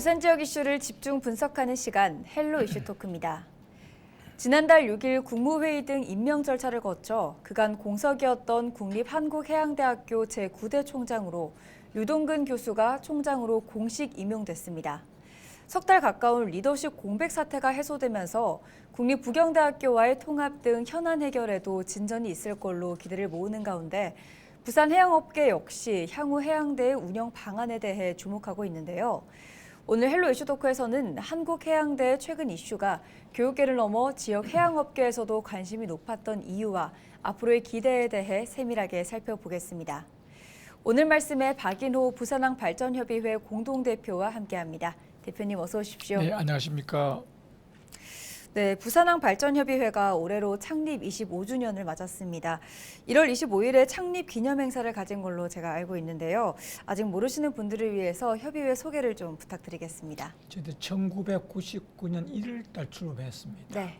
부산 지역 이슈를 집중 분석하는 시간 헬로 이슈 토크입니다. 지난달 6일 국무회의 등 임명 절차를 거쳐 그간 공석이었던 국립한국해양대학교 제9대 총장으로 유동근 교수가 총장으로 공식 임용됐습니다. 석 달 가까운 리더십 공백 사태가 해소되면서 국립부경대학교와의 통합 등 현안 해결에도 진전이 있을 걸로 기대를 모으는 가운데 부산 해양업계 역시 향후 해양대의 운영 방안에 대해 주목하고 있는데요. 오늘 헬로 이슈 토크에서는 한국해양대의 최근 이슈가 교육계를 넘어 지역 해양업계에서도 관심이 높았던 이유와 앞으로의 기대에 대해 세밀하게 살펴보겠습니다. 오늘 말씀에 박인호 부산항발전협의회 공동대표와 함께합니다. 대표님 어서 오십시오. 네, 안녕하십니까. 네, 부산항발전협의회가 올해로 창립 25주년을 맞았습니다. 1월 25일에 창립 기념 행사를 가진 걸로 제가 알고 있는데요. 아직 모르시는 분들을 위해서 협의회 소개를 좀 부탁드리겠습니다. 저희들 1999년 1월달 출범했습니다. 네.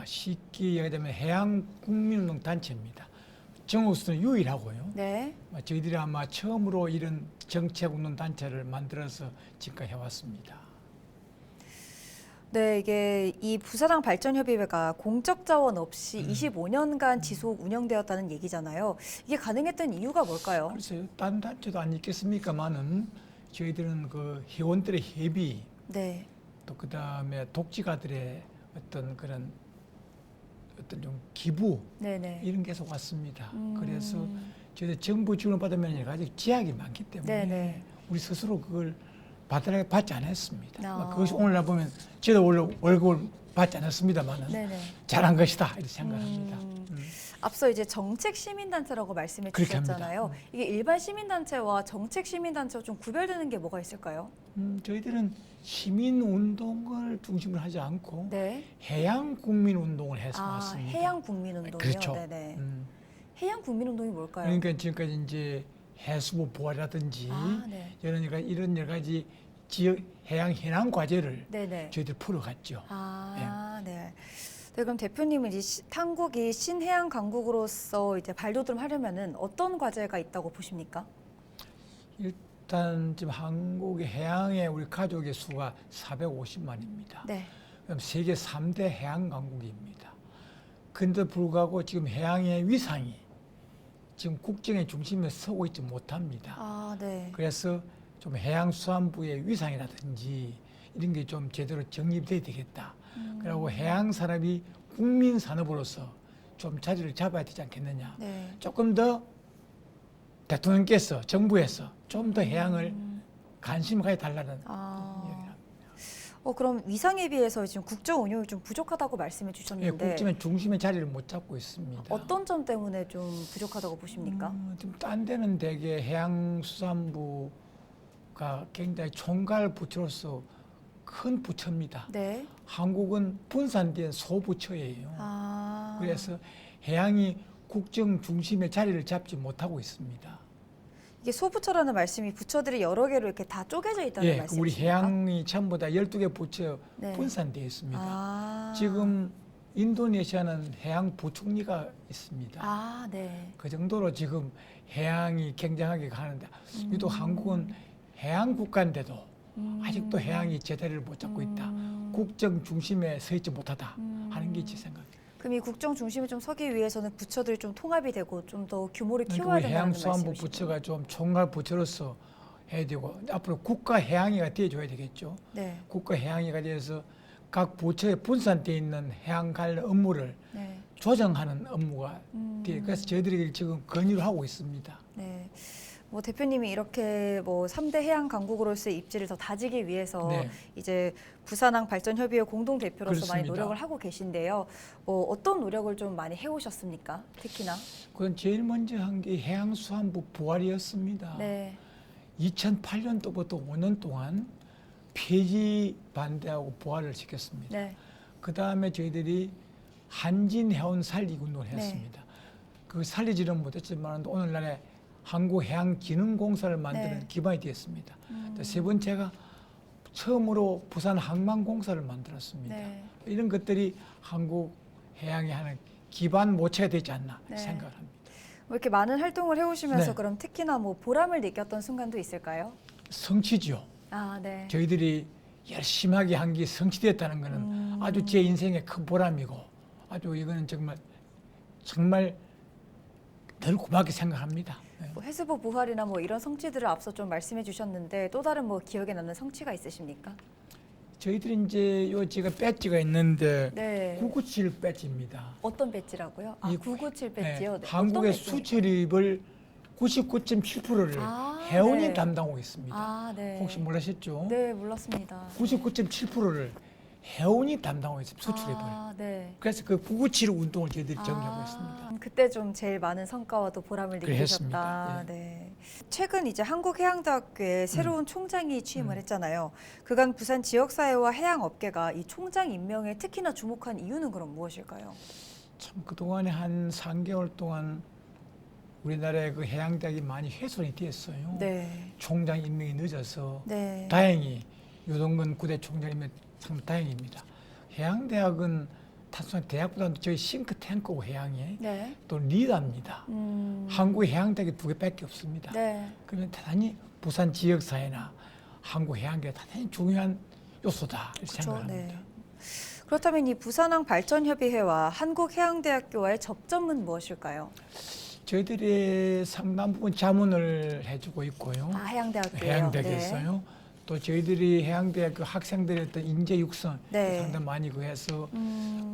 쉽게 이야기하면 해양국민운동 단체입니다. 전국에서는 유일하고요. 네. 저희들이 아마 처음으로 이런 정책운동 단체를 만들어서 지금까지 해왔습니다. 네, 이게 이 부산항발전협의회가 공적 자원 없이 25년간 지속 운영되었다는 얘기잖아요. 이게 가능했던 이유가 뭘까요? 글쎄요, 딴 단체도 안 있겠습니까만은 저희들은 그 회원들의 협의, 네. 또 그 다음에 독지가들의 어떤 그런 어떤 좀 기부 네네. 이런 게 계속 왔습니다. 그래서 저희들 정부 지원을 받으면 여러 가지 제약이 많기 때문에 네네. 우리 스스로 그걸 받지 않았습니다. 아. 그것이 오늘날 보면 저도 원래 월급을 받지 않았습니다만은 네네. 잘한 것이다 이렇게 생각합니다. 앞서 이제 정책 시민단체라고 말씀해 그렇게 주셨잖아요. 합니다. 이게 일반 시민단체와 정책 시민단체와 좀 구별되는 게 뭐가 있을까요? 저희들은 시민운동을 중심으로 하지 않고 네. 해양국민운동을 해서 아, 왔습니다. 해양국민운동이요? 그렇죠. 네네. 음, 해양국민운동이 뭘까요? 그러니까 지금까지 이제 해수부 보호라든지 아, 네. 이런 여러 가지 지역 해양 해난 과제를 네네. 저희들 풀어갔죠. 아, 네. 네, 그럼 대표님은 이제 한국이 신해양 강국으로서 이제 발돋움 하려면은 어떤 과제가 있다고 보십니까? 일단 지금 한국의 해양에 우리 가족의 수가 450만입니다. 네. 그럼 세계 3대 해양 강국입니다. 근데 불구하고 지금 해양의 위상이 지금 국정의 중심에 서고 있지 못합니다. 아, 네. 그래서 좀 해양수산부의 위상이라든지 이런 게 좀 제대로 정립돼야 되겠다. 그리고 해양 산업이 국민 산업으로서 좀 자리를 잡아야 되지 않겠느냐. 네. 조금 더 대통령께서 정부에서 좀 더 해양을 관심을 가져달라는 이야기를 그럼 위상에 비해서 지금 국정 운영이 좀 부족하다고 말씀해 합니다. 주셨는데 국정의 중심의 자리를 못 잡고 있습니다. 어떤 점 때문에 좀 부족하다고 보십니까? 좀 딴 데는 대개 해양수산부가 굉장히 총괄 부처로서 큰 부처입니다. 네. 한국은 분산된 소부처예요. 아. 그래서 해양이 국정 중심의 자리를 잡지 못하고 있습니다. 이게 소부처라는 말씀이 부처들이 여러 개로 이렇게 다 쪼개져 있다는 예, 말씀이십니까? 우리 해양이 전부 다 12개 부처 네. 분산되어 있습니다. 아. 지금 인도네시아는 해양 부총리가 있습니다. 아, 네. 그 정도로 지금 해양이 굉장하게 가는데 유독 한국은 해양 국가인데도 아직도 해양이 제자리를 못 잡고 있다. 국정 중심에 서 있지 못하다 하는 게 제 생각입니다. 그럼 이 국정 중심에 좀 서기 위해서는 부처들이 좀 통합이 되고 좀 더 규모를 그러니까 키워야 우리 된다는 해양수산부 말씀이시죠? 부처가 좀 총괄 부처로서 해야 되고 앞으로 국가 해양위가 되어줘야 되겠죠. 네. 국가 해양위가 돼서 각 부처에 분산되어 있는 해양 관련 업무를 네. 조정하는 업무가 돼. 그래서 저희들이 지금 건의를 하고 있습니다. 네. 뭐 대표님이 이렇게 뭐 3대 해양 강국으로서의 입지를 더 다지기 위해서 네. 이제 부산항발전협의회 공동 대표로서 많이 그렇습니다. 노력을 하고 계신데요. 뭐 어떤 노력을 좀 많이 해오셨습니까? 특히나. 그건 제일 먼저 한 게 해양수산부 부활이었습니다. 네. 2008년도부터 5년 동안 폐지 반대하고 부활을 시켰습니다. 네. 그 다음에 저희들이 한진 해운 살리기 운동을 했습니다. 그 살리지는 못했지만 오늘날에 한국해양기능공사를 만드는 네. 기반이 되었습니다. 세 번째가 처음으로 부산항만공사를 만들었습니다. 네. 이런 것들이 한국 해양에 하는 기반 모체가 되지 않나 네. 생각을 합니다. 뭐 이렇게 많은 활동을 해오시면서 네. 그럼 특히나 뭐 보람을 느꼈던 순간도 있을까요? 성취죠. 아, 네. 저희들이 열심하게 한 게 성취됐다는 것은 아주 제 인생의 큰 보람이고 아주 이거는 정말 늘 고맙게 생각합니다. 네. 뭐 해수부 부활이나 뭐 이런 성취들을 앞서 좀 말씀해 주셨는데 또 다른 뭐 기억에 남는 성취가 있으십니까? 저희들이 이제 요 제가 배지가 있는데 네. 997 배지입니다. 어떤 배지라고요? 아, 이 997 네, 배지요? 네. 한국의 어떤 배지입니까? 수출입을 99.7%를 아, 해운이 네. 담당하고 있습니다. 아, 네. 혹시 몰라셨죠? 네, 몰랐습니다. 99.7%를 해운이 담당하고 있습니다. 수출입을. 아, 네. 그래서 그 997 운동을 저희들이 정리하고 있습니다. 그때 좀 제일 많은 성과와 또 보람을 그래, 느끼셨다. 했습니다. 네. 최근 이제 한국해양대학교에 새로운 총장이 취임을 음. 했잖아요. 그간 부산 지역사회와 해양업계가 이 총장 임명에 특히나 주목한 이유는 그럼 무엇일까요? 참 그동안에 한 3개월 동안 우리나라의 그 해양대학이 많이 훼손이 됐어요. 네. 총장 임명이 늦어서 네. 다행히 유동근 구대 총장이면 참 다행입니다. 해양대학은 단순한 대학보다는 저희 싱크탱크고 해양에 네. 또 리더입니다. 한국 해양대학이 2개밖에 없습니다. 네. 그러면 대단히 부산 지역사회나 한국 해양계가 대단히 중요한 요소다 이렇게 그렇죠. 생각합니다. 네. 그렇다면 이 부산항 발전협의회와 한국해양대학교와의 접점은 무엇일까요? 저희들이 상당 부분 자문을 해주고 있고요. 아, 해양대학교요. 해양대학에서요. 또 저희들이 해양대학교 학생들의 어떤 인재 육성 네. 상당히 많이 해서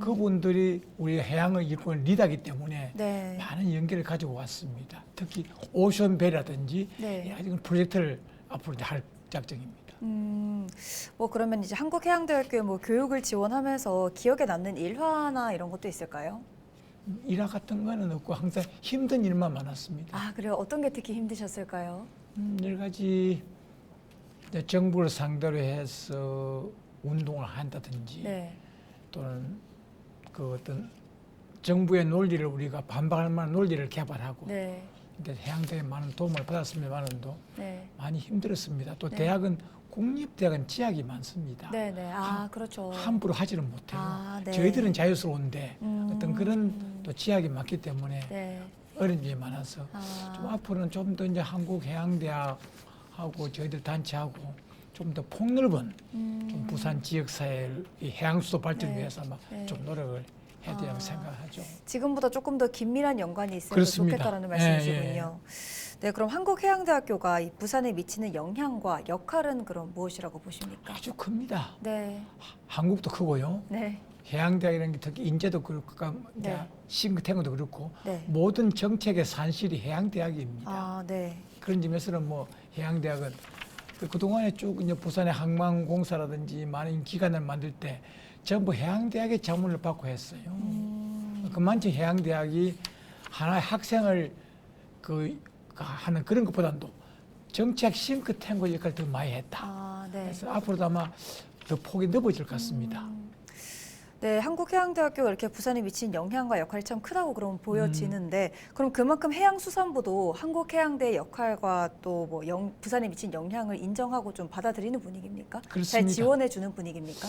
그분들이 우리 해양을 일구는 리더이기 때문에 네. 많은 연계를 가지고 왔습니다. 특히 오션배라든지 네. 아직은 프로젝트를 앞으로 이제 할 작정입니다. 뭐 그러면 이제 한국해양대학교에 뭐 교육을 지원하면서 기억에 남는 일화나 이런 것도 있을까요? 일화 같은 거는 없고 항상 힘든 일만 많았습니다. 아, 그래요? 어떤 게 특히 힘드셨을까요? 여러 가지 이제 정부를 상대로 해서 운동을 한다든지 네. 또는 그 어떤 정부의 논리를 우리가 반박할 만한 논리를 개발하고 네. 그러니까 해양대에 많은 도움을 받았습니다만도 네. 많이 힘들었습니다. 또 네. 대학은 공립대학은 제약이 많습니다. 네, 네. 아, 그렇죠. 함부로 하지를 못해요. 아, 네. 저희들은 자유스러운데 어떤 그런 또 제약이 많기 때문에 네. 어려운 점이 많아서 아. 좀 앞으로는 좀 더 이제 한국해양대학하고 저희들 단체하고 좀 더 폭넓은 좀 부산 지역사회의 해양수도 발전을 네. 위해서 아마 네. 좀 노력을 해야 된다고 아. 생각하죠. 지금보다 조금 더 긴밀한 연관이 있으면 그렇습니다. 좋겠다라는 예, 말씀이시군요. 네, 그럼 한국해양대학교가 이 부산에 미치는 영향과 역할은 그럼 무엇이라고 보십니까? 아주 큽니다. 네. 한국도 크고요. 네. 해양대학이라는 게 특히 인재도 그렇고 네. 싱크탱크도 그렇고 네. 모든 정책의 산실이 해양대학입니다. 아, 네. 그런 점에서는 뭐 해양대학은 그동안에 쭉 이제 부산의 항만공사라든지 많은 기관을 만들 때 전부 해양대학의 자문을 받고 했어요. 그만큼 해양대학이 하나의 학생을 하는 그런 것보다도 정책 싱크탱크 역할을 더 많이 했다. 아, 네. 그래서 앞으로도 아마 더 폭이 넓어질 것 같습니다. 네, 한국해양대학교가 이렇게 부산에 미친 영향과 역할이 참 크다고 그럼 보여지는데 그럼 그만큼 해양수산부도 한국해양대의 역할과 또 뭐 부산에 미친 영향을 인정하고 좀 받아들이는 분위기입니까? 잘 그렇습니다. 지원해 주는 분위기입니까?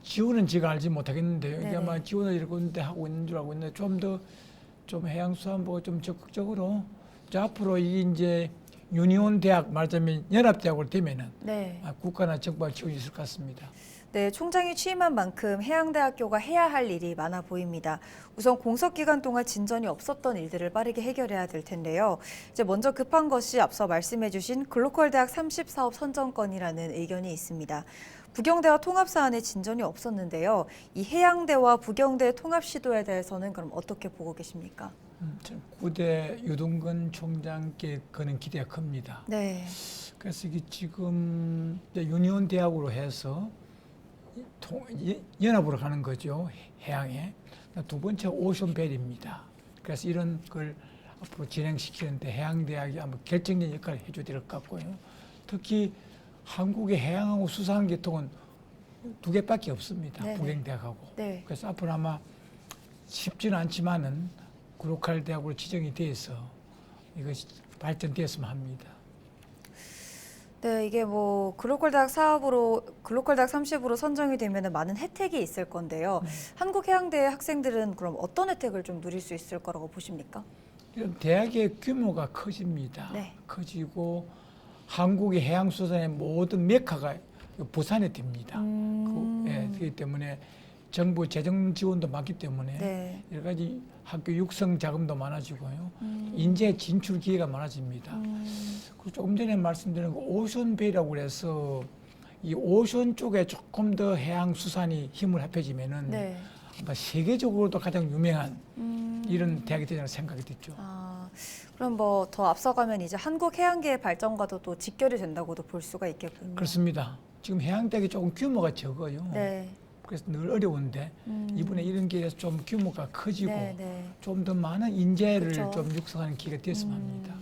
지원은 제가 알지 못하겠는데요. 네네. 이제 아마 지원을 이렇게 하고 있는 줄 알고 있는데 좀 더 좀 해양수산부가 좀 적극적으로 이제 앞으로 이 이제 유니온 대학 말하자면 연합대학으로 되면은 네. 국가나 정부가 지원이 있을 것 같습니다. 네, 총장이 취임한 만큼 해양대학교가 해야 할 일이 많아 보입니다. 우선 공석 기간 동안 진전이 없었던 일들을 빠르게 해결해야 될 텐데요. 이제 먼저 급한 것이 앞서 말씀해주신 글로컬 대학 30사업 선정권이라는 의견이 있습니다. 부경대와 통합 사안에 진전이 없었는데요. 이 해양대와 부경대 통합 시도에 대해서는 그럼 어떻게 보고 계십니까? 참 구대 유동근 총장께 그는 기대가 큽니다. 네. 그래서 이게 지금 이제 유니온 대학으로 해서 연합으로 가는 거죠. 해양에. 두 번째 오션벨입니다. 그래서 이런 걸 앞으로 진행시키는데 해양대학이 아마 결정적인 역할을 해줘야 될 것 같고요. 특히 한국의 해양하고 수산계통은 2개밖에 없습니다. 네네. 부경대학하고. 네. 그래서 앞으로 아마 쉽지는 않지만은 글로컬 대학으로 지정이 돼서 이것이 발전되었으면 합니다. 네, 이게 뭐 글로컬 대학 사업으로 글로컬 대학 30으로 선정이 되면 많은 혜택이 있을 건데요. 한국해양대 학생들은 그럼 어떤 혜택을 좀 누릴 수 있을 거라고 보십니까? 이런 대학의 규모가 커집니다. 네. 커지고 한국의 해양수산의 모든 메카가 부산에 됩니다. 그렇기 때문에 정부 재정 지원도 많기 때문에 네. 여러 가지 학교 육성 자금도 많아지고요. 인재 진출 기회가 많아집니다. 그리고 조금 전에 말씀드린 그 오션베이라고 그래서 이 오션 쪽에 조금 더 해양수산이 힘을 합해지면은 네. 아마 세계적으로도 가장 유명한 이런 대학이 되리라는 생각이 들죠. 아, 그럼 뭐 더 앞서가면 이제 한국 해양계의 발전과도 또 직결이 된다고도 볼 수가 있겠군요. 그렇습니다. 지금 해양대학이 조금 규모가 적어요. 네. 그래서 늘 어려운데 이번에 이런 기회에서 좀 규모가 커지고 네, 네. 좀 더 많은 인재를 그쵸. 좀 육성하는 기회가 됐으면 합니다.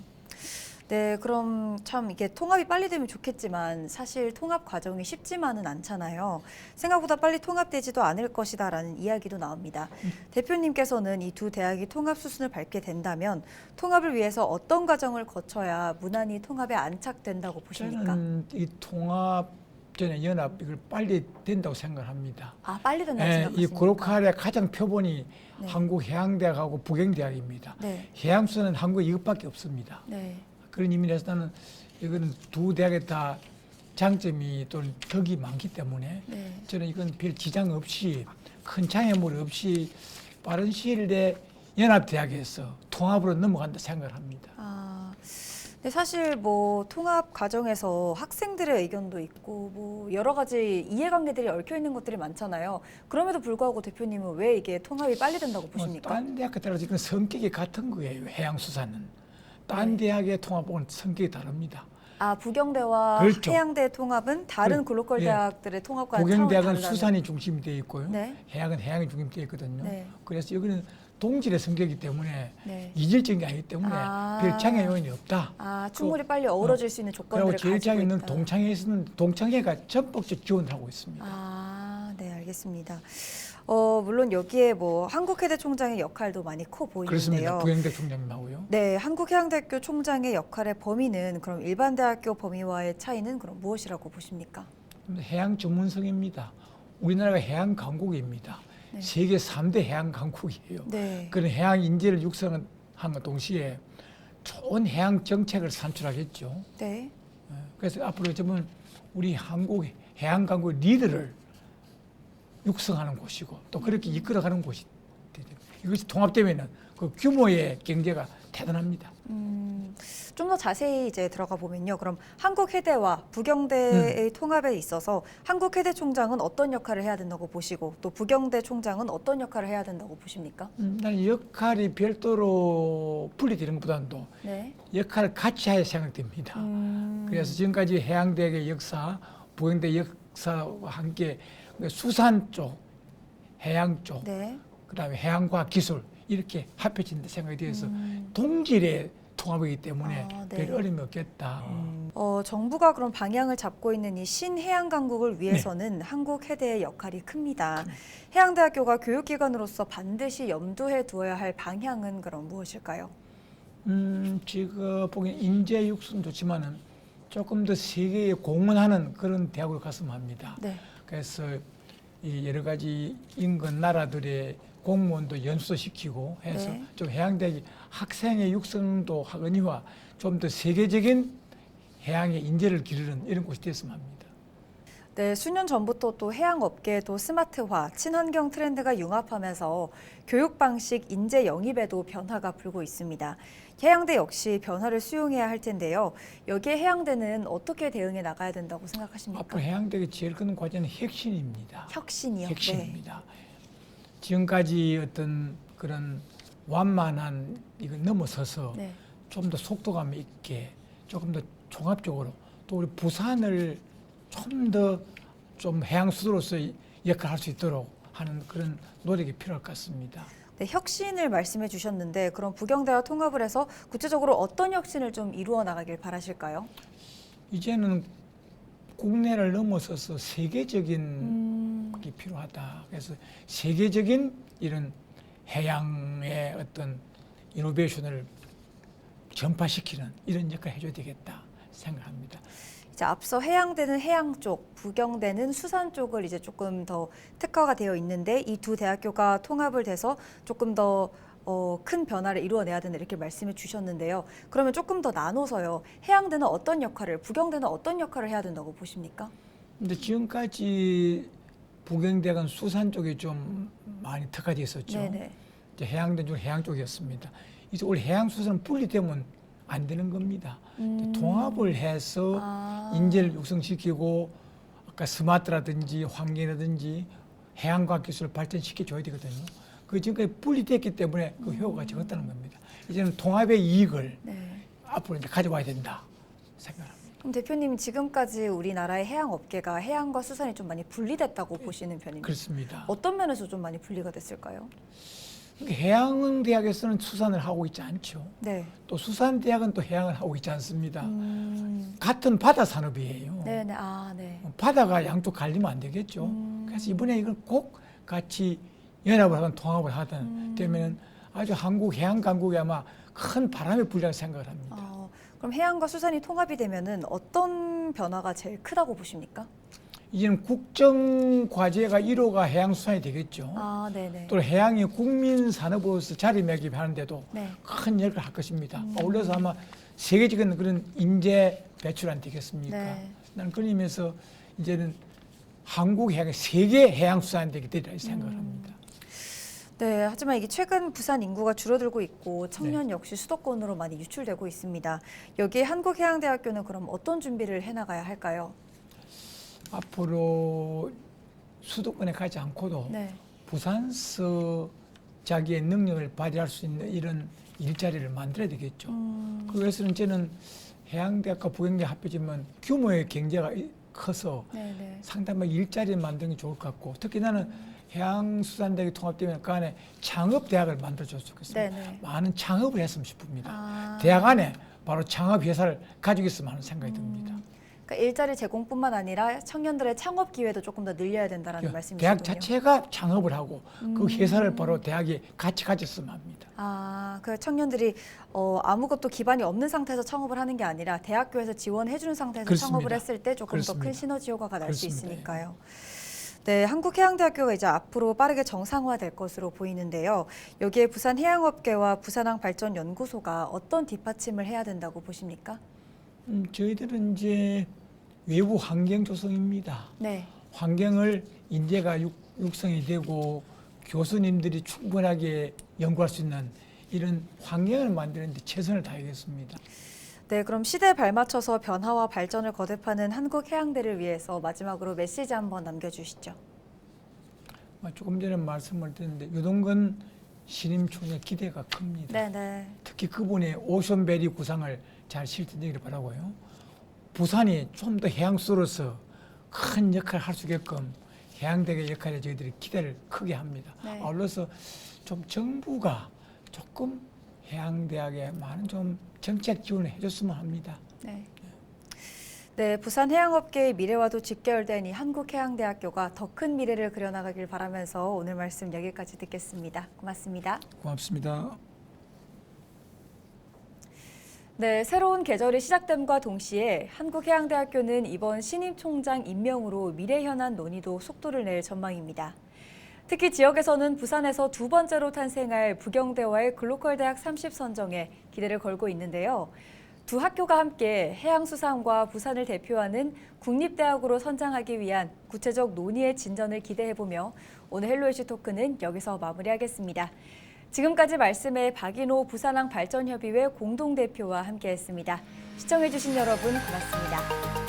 네, 그럼 참 이게 통합이 빨리 되면 좋겠지만 사실 통합 과정이 쉽지만은 않잖아요. 생각보다 빨리 통합되지도 않을 것이다라는 이야기도 나옵니다. 대표님께서는 이 두 대학이 통합 수순을 밟게 된다면 통합을 위해서 어떤 과정을 거쳐야 무난히 통합에 안착된다고 보십니까? 저는 이 통합 전에 연합 이걸 빨리 된다고 생각합니다. 아, 빨리 된다고 이 생각하십니까? 고로칼의 가장 표본이 네. 한국해양대학하고 북경대학입니다. 네, 해양수는 한국에 이것밖에 없습니다. 네, 그런 의미에서 나는 이거는 두 대학에 다 장점이 또는 덕이 많기 때문에 네. 저는 이건 별 지장 없이 큰 장애물 없이 빠른 시일 내에 연합대학에서 통합으로 넘어간다 생각을 합니다. 아, 근데 사실 뭐 통합 과정에서 학생들의 의견도 있고 뭐 여러 가지 이해관계들이 얽혀 있는 것들이 많잖아요. 그럼에도 불구하고 대표님은 왜 이게 통합이 빨리 된다고 보십니까? 딴 대학에 따라서 이건 성격이 같은 거예요. 해양수산은. 딴 네. 대학의 통합은 성격이 다릅니다. 아, 부경대와 그렇죠. 해양대 통합은 다른 그, 글로컬 예. 대학들의 통합과는 차원이 북경대학은 다르다는. 수산이 중심이 되어 있고요. 네. 해양은 해양이 중심이 되어 있거든요. 네. 그래서 여기는 동질의 성격이기 때문에 네. 이질적인 게 아니기 때문에 아. 별 장애 요인이 없다. 아, 충분히 빨리 어우러질 수 있는 그리고 조건들을 제일 가지고 장애는 있다. 동창회에서는 동창회가 전폭적 지원을 하고 있습니다. 아, 네, 알겠습니다. 물론 여기에 뭐 한국해대 총장의 역할도 많이 커 그렇습니다. 보이는데요. 부영대 총장님하고요. 네, 한국해양대학교 총장의 역할의 범위는 그럼 일반 대학교 범위와의 차이는 그럼 무엇이라고 보십니까? 해양 전문성입니다. 우리나라가 해양 강국입니다. 네. 세계 3대 해양 강국이에요. 네. 그런 해양 인재를 육성한 동시에 좋은 해양 정책을 산출하겠죠. 네. 그래서 앞으로 저는 우리 한국 해양 강국 리더를 육성하는 곳이고 또 그렇게 이끌어가는 곳이 되죠. 이것이 통합되면은 그 규모의 경제가 대단합니다. 좀 더 자세히 이제 들어가 보면요. 그럼 한국해대와 부경대의 통합에 있어서 한국해대 총장은 어떤 역할을 해야 된다고 보시고 또 부경대 총장은 어떤 역할을 해야 된다고 보십니까? 나는 역할이 별도로 분리되는 것보다도 네. 역할을 같이 해야 생각됩니다. 그래서 지금까지 해양대학의 역사, 부경대 역사와 함께 수산 쪽, 해양 쪽, 네. 그다음에 해양과학 기술 이렇게 합해진다 생각이 되어서 동질의 통합이기 때문에 아, 네. 별 어려움이 없겠다. 정부가 그럼 방향을 잡고 있는 이 신해양 강국을 위해서는 한국해대의 역할이 큽니다. 해양대학교가 교육기관으로서 반드시 염두에 두어야 할 방향은 그럼 무엇일까요? 지금 보기엔 인재 육성 좋지만은 조금 더 세계에 공헌하는 그런 대학으로 갔으면 합니다. 네. 그래서 이 여러 가지 인근 나라들의 공무원도 연수도 시키고 해서 네. 좀 해양대학이 학생의 육성도 하거니와 좀 더 세계적인 해양의 인재를 기르는 이런 곳이 됐으면 합니다. 네, 수년 전부터 또 해양업계에도 스마트화, 친환경 트렌드가 융합하면서 교육 방식, 인재 영입에도 변화가 불고 있습니다. 해양대 역시 변화를 수용해야 할 텐데요. 여기에 해양대는 어떻게 대응해 나가야 된다고 생각하십니까? 앞으로 해양대의 제일 큰 과제는 혁신입니다. 혁신이요? 혁신입니다. 지금까지 어떤 그런 완만한 이걸 넘어서서 네. 좀 더 속도감 있게 조금 더 종합적으로 또 우리 부산을 좀 더 좀 해양 수도로서 역할을 할 수 있도록 하는 그런 노력이 필요할 것 같습니다. 네, 혁신을 말씀해 주셨는데 그럼 부경대와 통합을 해서 구체적으로 어떤 혁신을 좀 이루어 나가길 바라실까요? 이제는 국내를 넘어서서 세계적인 게 필요하다. 그래서 세계적인 이런 해양의 어떤 이노베이션을 전파시키는 이런 역할을 해줘야 되겠다 생각합니다. 이제 앞서 해양대는 해양 쪽, 부경대는 수산 쪽을 이제 조금 더 특화가 되어 있는데 이 두 대학교가 통합을 돼서 조금 더 큰 변화를 이루어내야 된다 이렇게 말씀해 주셨는데요. 그러면 조금 더 나눠서요. 해양대는 어떤 역할을, 부경대는 어떤 역할을 해야 된다고 보십니까? 근데 지금까지 부경대학은 수산 쪽이 좀 많이 특화되어 있었죠. 네네. 이제 해양대 중 해양 쪽이었습니다. 이제 원래 해양수산은 분리되면 안 되는 겁니다. 통합을 해서 인재를 육성시키고 아까 스마트라든지 환경이라든지 해양과학 기술을 발전시켜 줘야 되거든요. 그 지금까지 분리됐기 때문에 그 효과가 적었다는 겁니다. 이제는 통합의 이익을 네. 앞으로 이제 가져와야 된다 생각합니다. 그럼 대표님 지금까지 우리나라의 해양 업계가 해양과 수산이 좀 많이 분리됐다고 보시는 편입니까? 그렇습니다. 어떤 면에서 좀 많이 분리가 됐을까요? 해양대학에서는 수산을 하고 있지 않죠. 네. 또 수산대학은 또 해양을 하고 있지 않습니다. 같은 바다 산업이에요. 네네. 네. 바다가 양쪽 갈리면 안 되겠죠. 그래서 이번에 이걸 꼭 같이 연합을 하든 통합을 하든 되면 아주 한국 해양 강국에 아마 큰 바람이 불리할 생각을 합니다. 그럼 해양과 수산이 통합이 되면은 어떤 변화가 제일 크다고 보십니까? 이제는 국정 과제가 1호가 해양수산이 되겠죠. 네네. 또 해양이 국민 산업으로서 자리매김하는데도 네. 큰 역할을 할 것입니다. 올려서 아마 세계적인 그런 인재 배출 안 되겠습니까? 네. 나는 그런 의미에서 이제는 한국 해양이 세계 해양수산대가 되리라 생각을 합니다. 네, 하지만 이게 최근 부산 인구가 줄어들고 있고 청년 역시 수도권으로 많이 유출되고 있습니다. 여기에 한국해양대학교는 그럼 어떤 준비를 해나가야 할까요? 앞으로 수도권에 가지 않고도 네. 부산서 자기의 능력을 발휘할 수 있는 이런 일자리를 만들어야 되겠죠. 그래서는 저는 해양대학과 부경대 합해지면 규모의 경제가 커서 네네. 상당히 일자리를 만드는 게 좋을 것 같고 특히 나는 해양수산대학이 통합되면 그 안에 창업대학을 만들어줬으면 좋겠습니다. 네네. 많은 창업을 했으면 싶습니다. 대학 안에 바로 창업회사를 가지고 있으면 하는 생각이 듭니다. 그러니까 일자리 제공뿐만 아니라 청년들의 창업 기회도 조금 더 늘려야 된다는 말씀이시군요. 대학 자체가 창업을 하고 그 회사를 바로 대학이 같이 가졌으면 합니다. 그 청년들이 아무것도 기반이 없는 상태에서 창업을 하는 게 아니라 대학교에서 지원해주는 상태에서 그렇습니다. 창업을 했을 때 조금 더 큰 그렇습니다. 시너지 효과가 날 수 그렇습니다. 있으니까요. 네, 한국해양대학교가 이제 앞으로 빠르게 정상화될 것으로 보이는데요. 여기에 부산해양업계와 부산항발전연구소가 어떤 뒷받침을 해야 된다고 보십니까? 저희들은 이제 외부 환경 조성입니다. 네. 환경을 인재가 육성이 되고 교수님들이 충분하게 연구할 수 있는 이런 환경을 만드는 데 최선을 다하겠습니다. 네, 그럼 시대에 발맞춰서 변화와 발전을 거듭하는 한국해양대를 위해서 마지막으로 메시지 한번 남겨주시죠. 조금 전에 말씀을 드렸는데 유동근 신임총의 기대가 큽니다. 네네. 특히 그분의 오션베리 구상을 잘 실천되기를 바라고요. 부산이 좀 더 해양수로서 큰 역할을 할 수 있게끔 해양대의 역할에 저희들이 기대를 크게 합니다. 네. 아울러서 좀 정부가 조금 해양대학에 많은 좀 정책 지원을 해줬으면 합니다. 네. 네, 부산 해양업계의 미래와도 직결된 이 한국해양대학교가 더 큰 미래를 그려나가길 바라면서 오늘 말씀 여기까지 듣겠습니다. 고맙습니다. 고맙습니다. 네, 새로운 계절이 시작됨과 동시에 한국해양대학교는 이번 신임 총장 임명으로 미래 현안 논의도 속도를 낼 전망입니다. 특히 지역에서는 부산에서 두 번째로 탄생할 부경대와의 글로컬 대학 30 선정에 기대를 걸고 있는데요. 두 학교가 함께 해양수산과 부산을 대표하는 국립대학으로 선장하기 위한 구체적 논의의 진전을 기대해보며 오늘 헬로 이슈 토크는 여기서 마무리하겠습니다. 지금까지 말씀에 박인호 부산항 발전협의회 공동대표와 함께했습니다. 시청해주신 여러분 고맙습니다.